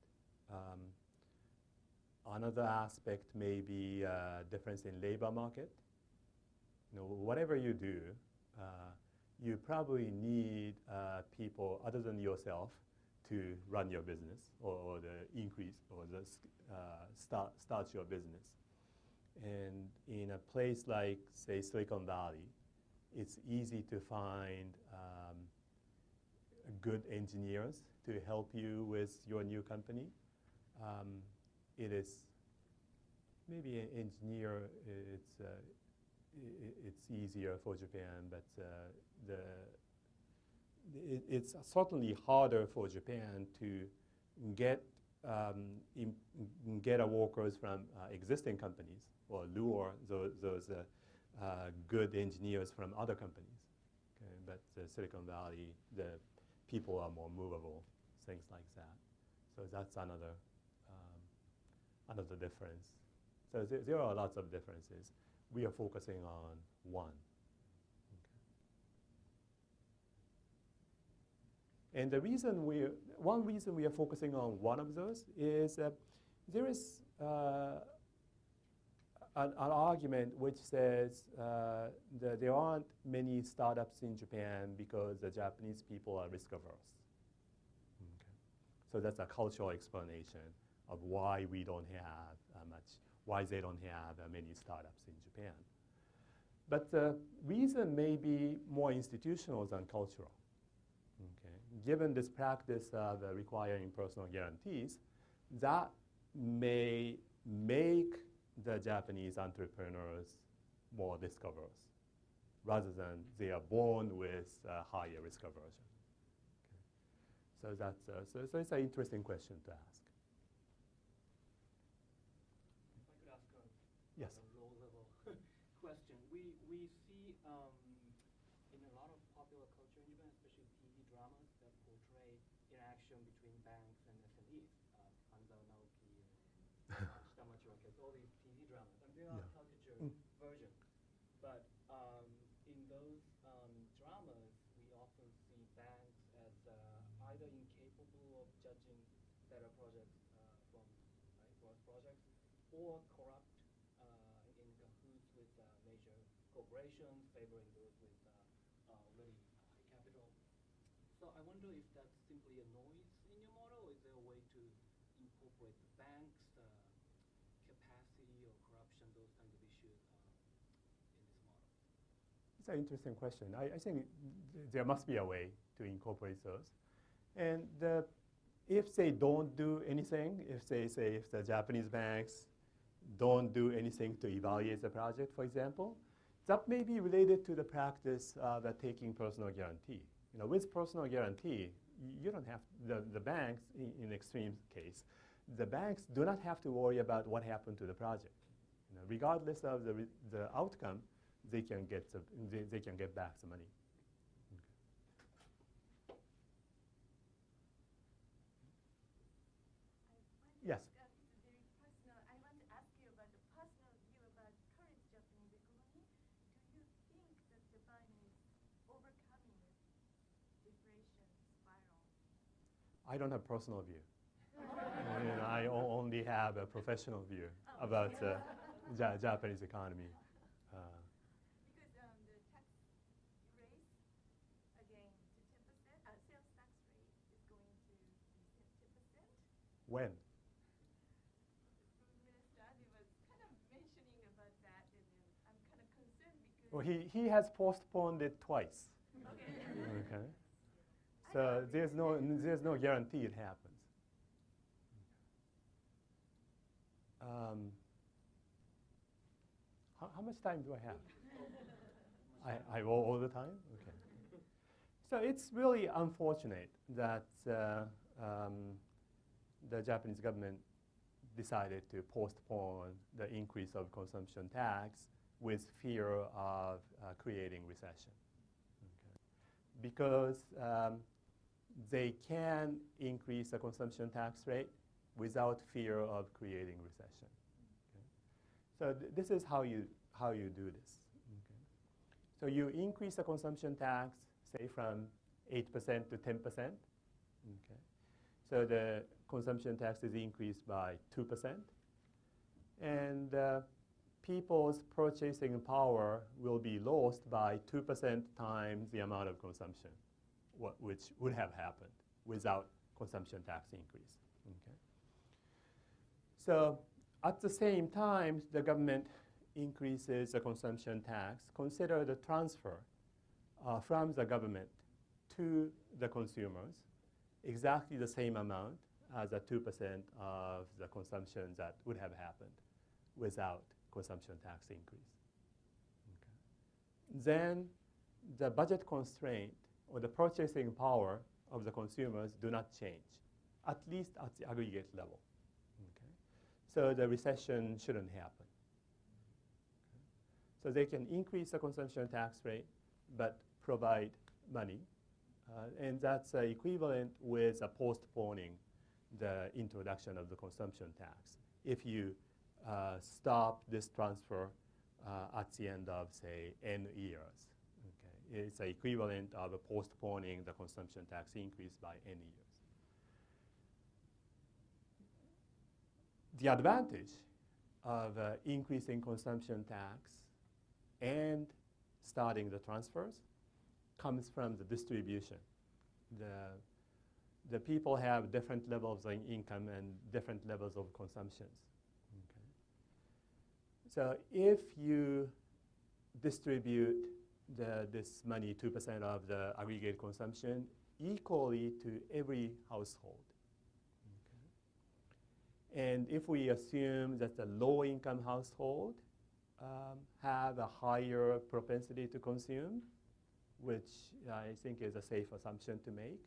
Another aspect may be difference in labor market. You know, whatever you do, you probably need people other than yourself to run your business or the increase or the start your business. And in a place like, say, Silicon Valley, it's easy to find good engineers to help you with your new company. It is maybe an engineer, it's easier for Japan, but it's certainly harder for Japan to get workers from existing companies or lure those good engineers from other companies. Okay? But Silicon Valley, the people are more movable, things like that. So that's another difference. So there are lots of differences. We are focusing on one. Okay. And one reason we are focusing on one of those is there is an argument which says that there aren't many startups in Japan because the Japanese people are risk averse. Okay. So that's a cultural explanation of why we don't have why they don't have many startups in Japan. But the reason may be more institutional than cultural. Okay. Given this practice of requiring personal guarantees, that may make the Japanese entrepreneurs more risk averse, rather than they are born with higher risk aversion. Okay. So that's so it's an interesting question to ask. If I could ask Yes. a low-level question, we see in a lot of popular culture in Japan, especially TV dramas that portray interaction between banks and SMEs, Hanzao Naoki and Shitamachi, all these TV dramas, and they are Yeah. caricature versions. But in those dramas, we often see banks as either incapable of judging better projects from worse projects, or corrupt in cahoots with major corporations, favoring those with already high capital. So I wonder if that's simply a noise in your model, or is there a way to incorporate the bank's capacity or corruption, those kinds of issues in this model? It's an interesting question. I think there must be a way to incorporate those. And if they don't do anything, if they say if the Japanese banks don't do anything to evaluate the project, for example, that may be related to the practice of taking personal guarantee. You know, with personal guarantee, you don't have, the banks, in extreme case, the banks do not have to worry about what happened to the project. You know, regardless of the outcome, they can get back the money. Yes. It's very personal. I want to ask you about the personal view about current Japanese economy. Do you think that Japan is overcoming deflation spiral? I don't have personal view. You know, I only have a professional view about Japanese economy. Because the tax raise again to 10%, sales tax rate is going to be 10%. When? Minister Abe was kind of mentioning about that, and then I'm kind of concerned because. Well, he has postponed it twice. Okay. Okay. So there's no guarantee it happens. How much time do I have? I all the time? Okay. So it's really unfortunate that the Japanese government decided to postpone the increase of consumption tax with fear of creating recession. Okay. Because they can increase the consumption tax rate without fear of creating recession. Okay. So this is how you do this. Okay. So you increase the consumption tax, say from 8% to 10%. Okay. So the consumption tax is increased by 2%, and people's purchasing power will be lost by 2% times the amount of consumption, which would have happened without consumption tax increase. Okay. So at the same time, the government increases the consumption tax. Consider the transfer from the government to the consumers, exactly the same amount as the 2% of the consumption that would have happened without consumption tax increase. Okay. Then the budget constraint or the purchasing power of the consumers do not change, at least at the aggregate level. Okay. So the recession shouldn't happen. Okay. So they can increase the consumption tax rate, but provide money. And that's equivalent with postponing the introduction of the consumption tax. If you stop this transfer at the end of, say, N years, okay, it's equivalent of postponing the consumption tax increase by N years. The advantage of increasing consumption tax and starting the transfers comes from the distribution. The people have different levels of income and different levels of consumptions. Okay. So if you distribute this money, 2% of the aggregate consumption, equally to every household, And if we assume that the low-income household have a higher propensity to consume, which I think is a safe assumption to make,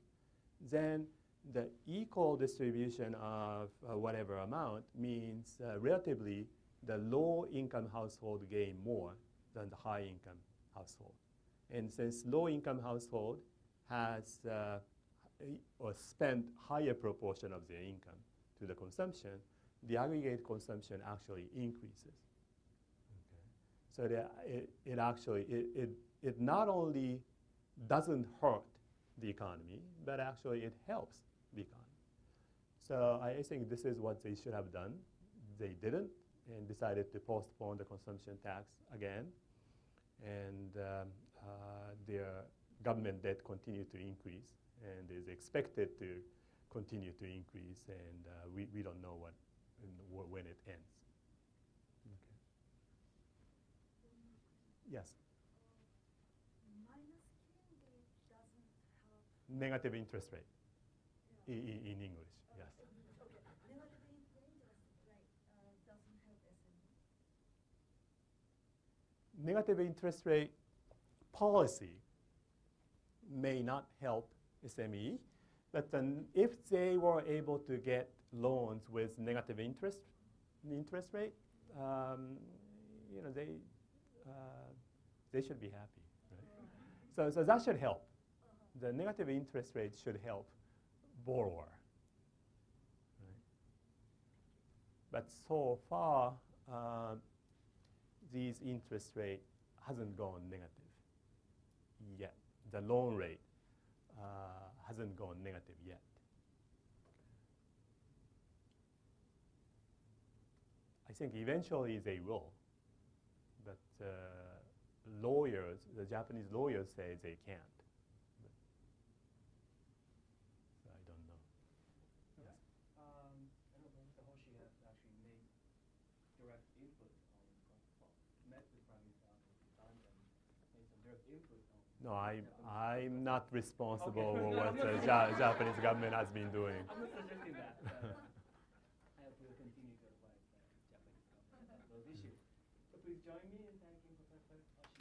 then the equal distribution of whatever amount means relatively the low-income household gain more than the high-income household. And since low-income household has or spent higher proportion of their income to the consumption, the aggregate consumption actually increases. Okay. So it actually, it not only doesn't hurt the economy, but actually it helps the economy. So I think this is what they should have done. They didn't, and decided to postpone the consumption tax again. And their government debt continued to increase and is expected to continue to increase, and we don't know when it ends. Okay. Yes? Minus exchange rate doesn't help. Negative interest rate in English, yes. Okay. Negative interest rate doesn't help SME. Negative interest rate policy may not help SME, but then if they were able to get loans with negative interest rate, you know, they should be happy, right? So that should help. The negative interest rate should help borrower, right? But so far, these interest rate hasn't gone negative yet. The loan rate hasn't gone negative yet. I think eventually they will, but lawyers, the Japanese lawyers say they can't. So I don't know. Yes. I know Mr. Hoshi has actually made direct input on, met with Prime Minister Abe and made some direct input on. No, I'm not responsible Okay. for what the Japanese government has been doing. I'm not suggesting that. I hope we'll continue to advise the Japanese government on those issues. So please join me in thanking Professor Hoshi.